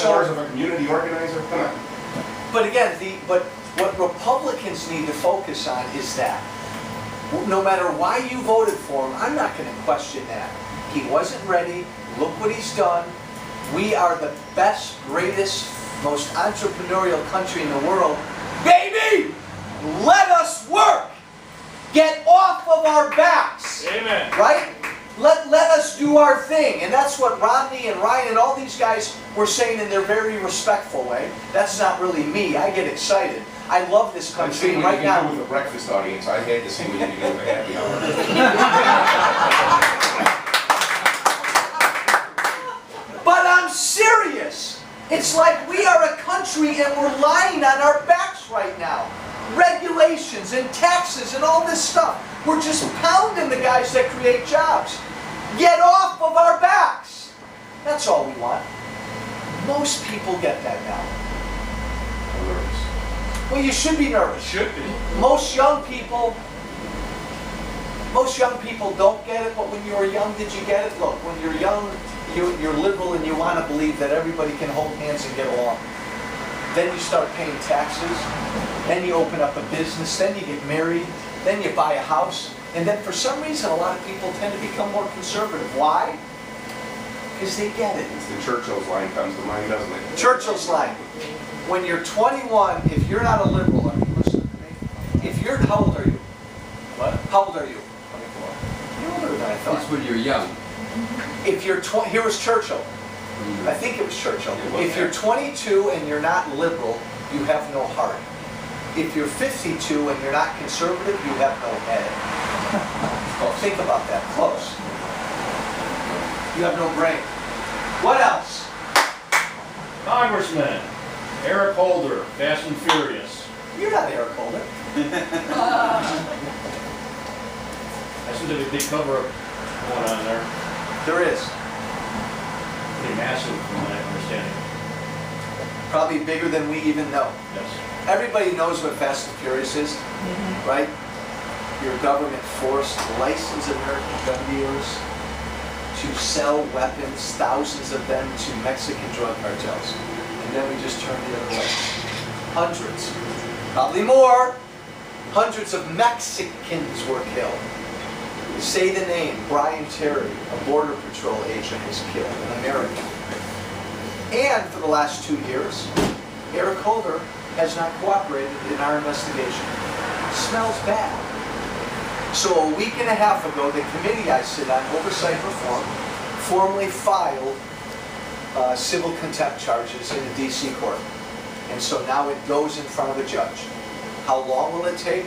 of a community organizer? Come on. But again, but what Republicans need to focus on is that no matter why you voted for him, I'm not going to question that. He wasn't ready. Look what he's done. We are the best, greatest, most entrepreneurial country in the world. Baby, let us work. Get off of our backs. Amen. Right? Let us do our thing. And that's what Romney and Ryan and all these guys were saying in their very respectful way. That's not really me. I get excited. I love this country right now. With the breakfast audience, I had to see what you can do with a happy hour. But I'm serious. It's like we are a country and we're lying on our backs right now. Regulations and taxes and all this stuff. We're just pounding the guys that create jobs. Get off of our backs. That's all we want. Most people get that now. I'm nervous. Well, you should be nervous. Should be. Most young people don't get it, but when you were young, did you get it? Look, when you're young, you're liberal and you want to believe that everybody can hold hands and get along. Then you start paying taxes, then you open up a business, then you get married, then you buy a house, and then for some reason a lot of people tend to become more conservative. Why? Because they get it. It's the Churchill's line comes to mind, doesn't it? Churchill's line. When you're 21, if you're not a liberal, listen to me. If you're, how old are you? What? How old are you? 24. You're older than I thought. That's when you're young. If you're here was Churchill. I think it was Churchill. If you're 22 and you're not liberal, you have no heart. If you're 52 and you're not conservative, you have no head. Think about that. Close. You have no brain. What else? Congressman Eric Holder, Fast and Furious. You're not Eric Holder. I see there's a big cover-up going on there. There is. Pretty massive from my understanding. Probably bigger than we even know. Yes. Everybody knows what Fast and Furious is, right? Your government forced licensed American gun dealers to sell weapons, thousands of them, to Mexican drug cartels. And then we just turned the other way. Hundreds, probably more, hundreds of Mexicans were killed. Say the name, Brian Terry, a Border Patrol agent, was killed, an American. And for the last 2 years, Eric Holder has not cooperated in our investigation. Smells bad. So a week and a half ago, the committee I sit on, Oversight Reform, formally filed civil contempt charges in the DC court. And so now it goes in front of a judge. How long will it take?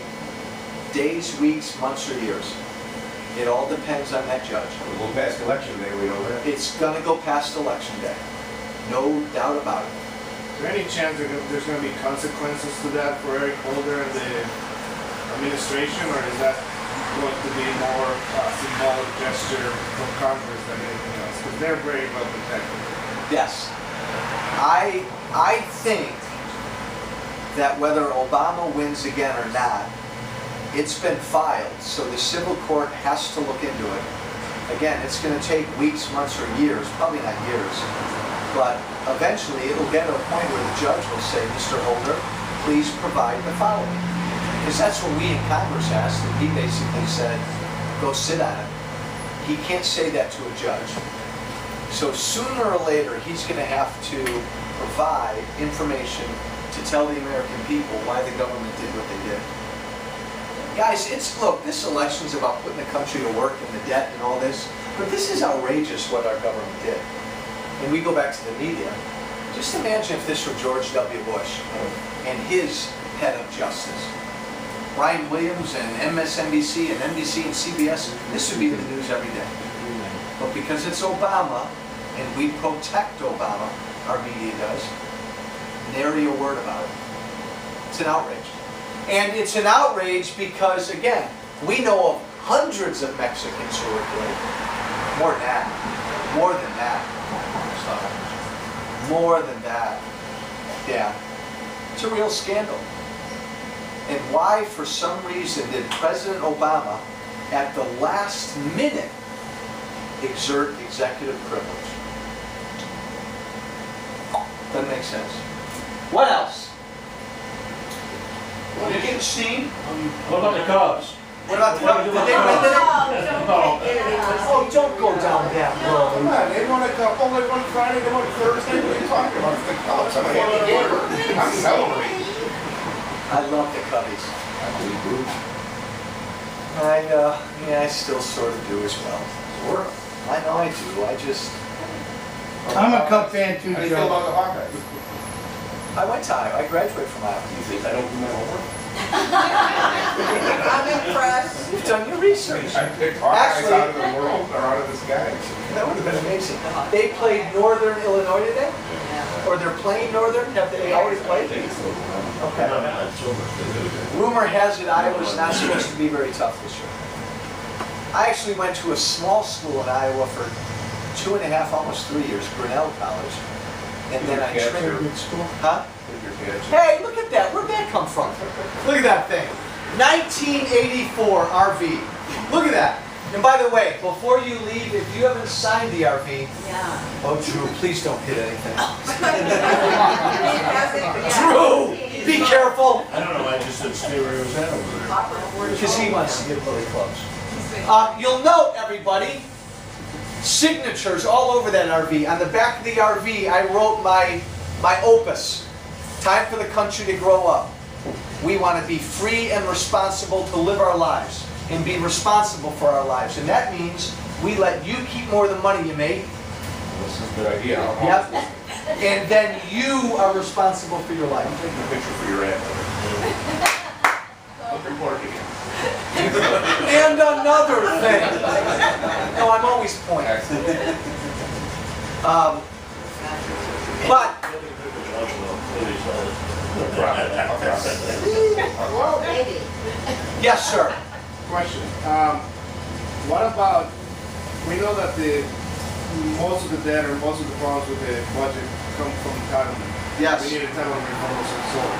Days, weeks, months, or years? It all depends on that judge. We'll go past election day, we know that. It's going to go past election day. No doubt about it. Is there any chance there's going to be consequences to that for Eric Holder and the administration, or is that going to be more symbolic gesture from Congress than anything else? Because they're very well protected. Yes. I think that whether Obama wins again or not, it's been filed, so the civil court has to look into it. Again, it's going to take weeks, months, or years, probably not years, but eventually it'll get to a point where the judge will say, Mr. Holder, please provide the following. Because that's what we in Congress asked, and he basically said, go sit on it. He can't say that to a judge. So sooner or later, he's going to have to provide information to tell the American people why the government did what they did. Guys, look, this election's about putting the country to work and the debt and all this, but this is outrageous what our government did. And we go back to the media. Just imagine if this were George W. Bush and his head of justice. Brian Williams and MSNBC and NBC and CBS, this would be the news every day. But because it's Obama, and we protect Obama, our media does, nary a word about it. It's an outrage. And it's an outrage because, again, we know of hundreds of Mexicans who were killed. More than that. More than that. More than that. Yeah. It's a real scandal. And why, for some reason, did President Obama, at the last minute, exert executive privilege? Doesn't make sense. What else? You getting steam? What about the Cubs? What about the Cubs? Did they win today? Oh, don't go down that road. Come on, they won a couple, they won Friday, they won Thursday, what are you talking about? It's the Cubs, I'm celebrating. I love the Cubbies. I believe Bruce. I still sort of do as well. Sure. I know I do. I just, I'm a Cub fan too, How do you feel Joe. about the Hawkeyes? I went to Iowa. I graduated from Iowa. You think I don't do my homework? I'm impressed. You've done your research. I picked Hawkeyes Actually- out of the world, or out of the sky. That would have been amazing. They played Northern Illinois today? Or they're playing Northern? Have they already played? Okay. Rumor has it Iowa's not supposed to be very tough this year. I actually went to a small school in Iowa for 2.5, almost 3 years, Grinnell College. And then I trained. Good school. Huh? With your kids. Hey, look at that. Where'd that come from? Look at that thing. 1984 RV. Look at that. And by the way, before you leave, if you haven't signed the RV, Yeah. oh Drew, please don't hit anything. Yeah. Drew, be careful, I don't know, I just said stay where it was at over there. because he wants to get really close. You'll note, everybody, signatures all over that RV. On the back of the RV, I wrote my opus. Time for the country to grow up. We want to be free and responsible to live our lives and be responsible for our lives. And that means we let you keep more of the money you make. This is a good idea. Yep. And then you are responsible for your life. Take a picture for your ad. Look report again. And another thing. No, I'm always pointing. Excellent. But No problem. I'll drop it. Whoa, baby. yes, sir. Question. What about, we know that most of the debt or most of the problems with the budget come from entitlement. Yes. We need entitlement reform of some sort.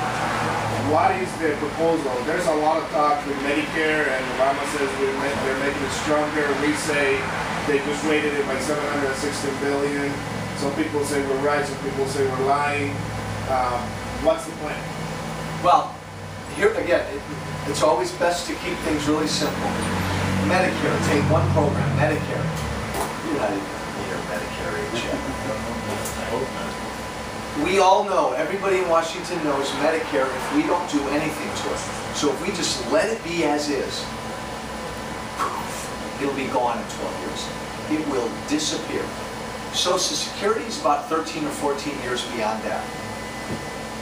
What is the proposal? There's a lot of talk with Medicare, and Obama says they're making it stronger. We say they just rated it by $716 billion. Some people say we're right, some people say we're lying. What's the plan? Well, here again, it's always best to keep things really simple. Medicare, take one program, Medicare. You're not even near Medicare age yet. I hope not. We all know, everybody in Washington knows Medicare if we don't do anything to it. So if we just let it be as is, it'll be gone in 12 years. It will disappear. Social Security is about 13 or 14 years beyond that.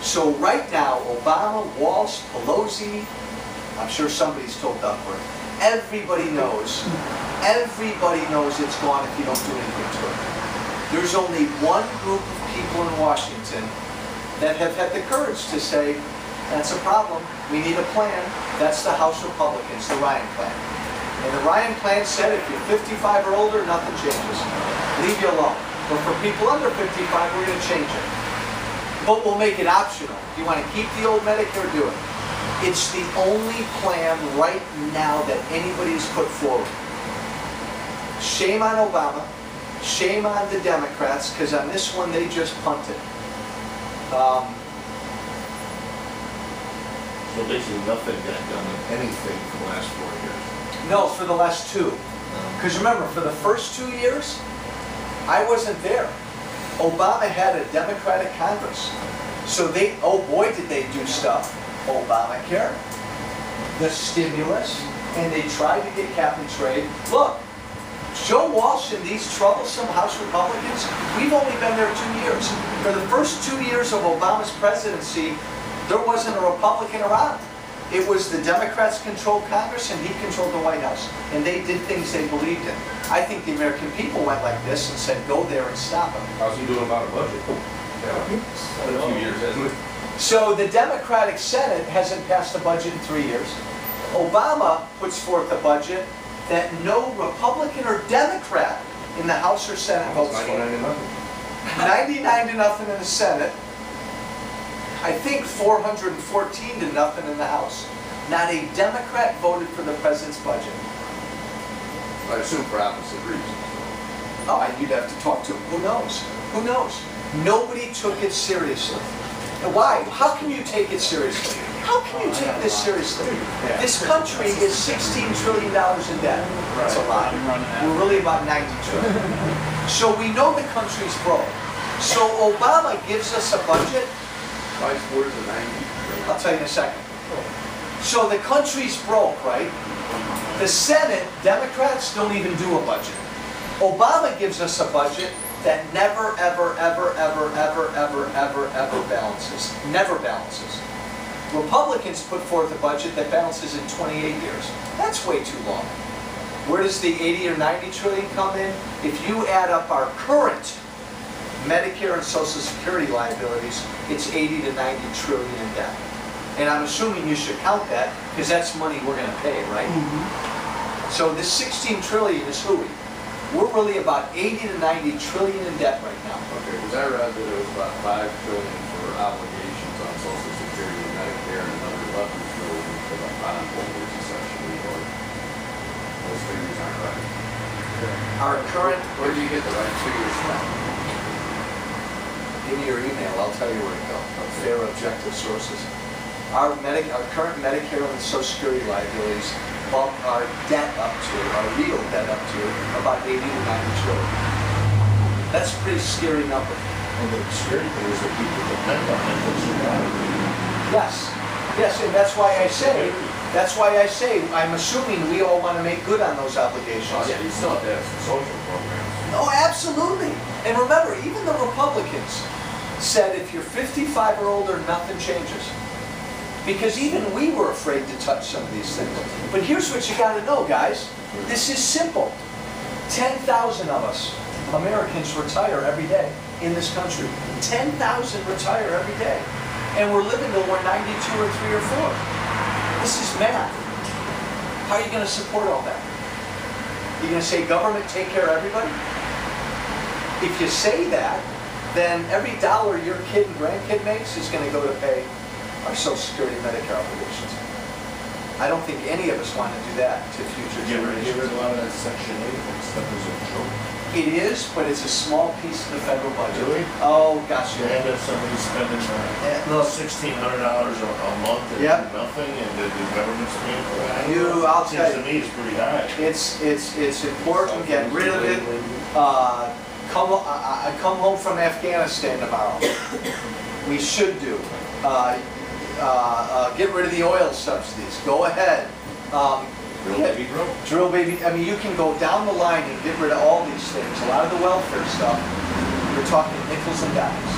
So right now, Obama, Walsh, Pelosi, I'm sure somebody's told Duckworth, everybody knows it's gone if you don't do anything to it. There's only one group of people in Washington that have had the courage to say, that's a problem, we need a plan. That's the House Republicans, the Ryan Plan. And the Ryan Plan said if you're 55 or older, nothing changes. Leave you alone. But for people under 55, we're going to change it. But we'll make it optional. If you want to keep the old Medicare, do it. It's the only plan right now that anybody has put forward. Shame on Obama. Shame on the Democrats, because on this one they just punted. So basically nothing got done with anything for the last 4 years. No, for the last two. Because remember, for the first 2 years, I wasn't there. Obama had a Democratic Congress. So they, oh boy, did they do stuff. Obamacare, the stimulus, and they tried to get cap and trade. Look, Joe Walsh and these troublesome House Republicans, we've only been there 2 years. For the first 2 years of Obama's presidency, there wasn't a Republican around. It was the Democrats controlled Congress and he controlled the White House. And they did things they believed in. I think the American people went like this and said, go there and stop them. How's he doing about a budget? Yeah, it's been a few years, hasn't it? So the Democratic Senate hasn't passed a budget in 3 years. Obama puts forth a budget that no Republican or Democrat in the House or Senate votes for. 99 to nothing in the Senate. I think 414 to nothing in the House. Not a Democrat voted for the president's budget. I assume for opposite reasons. Oh, you'd have to talk to him. Who knows? Who knows? Nobody took it seriously. And why? How can you take it seriously? How can you take this seriously? This country is $16 trillion in debt. That's a lot. We're really about 90 trillion. So we know the country's broke. So Obama gives us a budget. Where's the 90? I'll tell you in a second. So the country's broke, right? The Senate, Democrats don't even do a budget. Obama gives us a budget that never, ever, ever, ever, ever, ever, ever, ever balances. Never balances. Republicans put forth a budget that balances in 28 years. That's way too long. Where does the 80 or 90 trillion come in? If you add up our current Medicare and Social Security liabilities, it's 80 to 90 trillion in debt. And I'm assuming you should count that because that's money we're going to pay, right? Mm-hmm. So this 16 trillion is hooey. We're really about 80 to 90 trillion in debt right now. Okay, because I read that it was about 5 trillion for obligations on Social Security and Medicare, and another 11 trillion for the bondholders, essentially, or those figures aren't right. Our current, Where do you get the right figures from? give me your email, I'll tell you where to go. Fair, objective sources. Our current Medicare and Social Security liabilities bump our debt up to, our real debt up to, about 80 to 90 trillion. That's a pretty scary number. And the scary thing is that people depend on it to survive. Yes, yes, and that's why I say, I'm assuming we all want to make good on those obligations. Oh, yeah, you still have to have some social programs. Oh, absolutely. And remember, even the Republicans said if you're 55 or older, nothing changes. Because even we were afraid to touch some of these things. But here's what you got to know, guys. This is simple. 10,000 of us, Americans, retire every day in this country. 10,000 retire every day. And we're living till we're 92 or 3 or 4. This is math. How are you going to support all that? You're going to say government take care of everybody? If you say that, then every dollar your kid and grandkid makes is going to go to pay our Social Security and Medicare obligations. I don't think any of us want to do that to future generations. You read a lot of that Section 8 stuff is a joke. It is, but it's a small piece of the federal budget. Really? Oh, gosh. You end up somebody spending Look, $1,600 a month and Yep. do nothing, and the government's paying for that. I'll tell Seems to me it's pretty high. it's important. Get rid of it. I come home from Afghanistan tomorrow. We should do. Get rid of the oil subsidies. Go ahead. Drill baby. I mean, you can go down the line and get rid of all these things. A lot of the welfare stuff, you're talking nickels and dimes.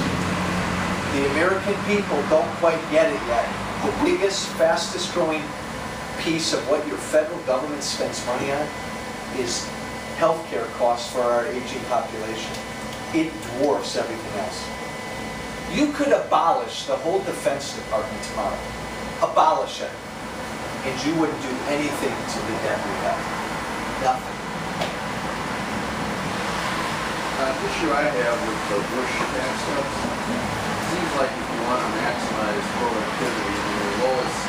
The American people don't quite get it yet. The biggest, fastest growing piece of what your federal government spends money on is healthcare costs for our aging population. It dwarfs everything else. You could abolish the whole Defense Department tomorrow. Abolish it. And you wouldn't do anything to the debt we have. Nothing. An issue I have with the Bush tax cuts, it seems like if you want to maximize productivity, then your lowest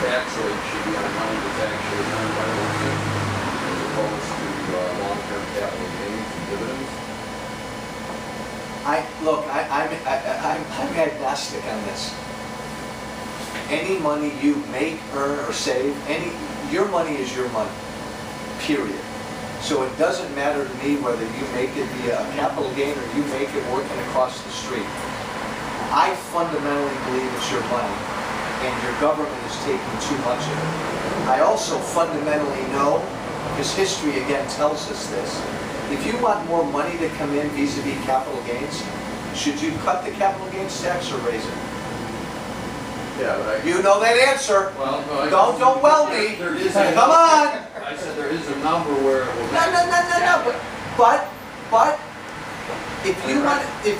tax rate should be on money that's actually earned by working, as opposed to long-term capital gains and dividends. I'm agnostic on this. Any money you make, earn, or save, your money is your money, period. So it doesn't matter to me whether you make it via a capital gain or you make it working across the street. I fundamentally believe it's your money, and your government is taking too much of it. I also fundamentally know, because history again tells us this, if you want more money to come in vis-a-vis capital gains, should you cut the capital gains tax or raise it? Yeah, but You know that answer. well, no, Don't well me. There is Come on. I said there is a number where it will. No. But if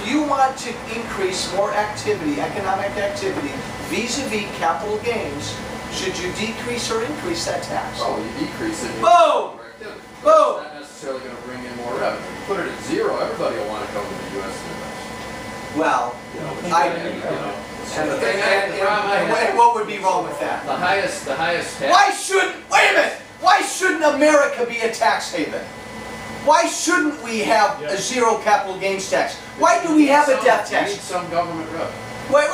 you want to increase more activity, economic activity, vis-a-vis capital gains, should you decrease or increase that tax? Oh, you decrease it. Boom! Boom! It's not necessarily going to bring in more revenue. You put it at zero, everybody will want to come to the U.S. and invest. Well, and what would be wrong with that? The highest tax. Wait a minute! Why shouldn't America be a tax haven? Why shouldn't we have a zero capital gains tax? Why do we have a death You tax? need some government rep. Wait,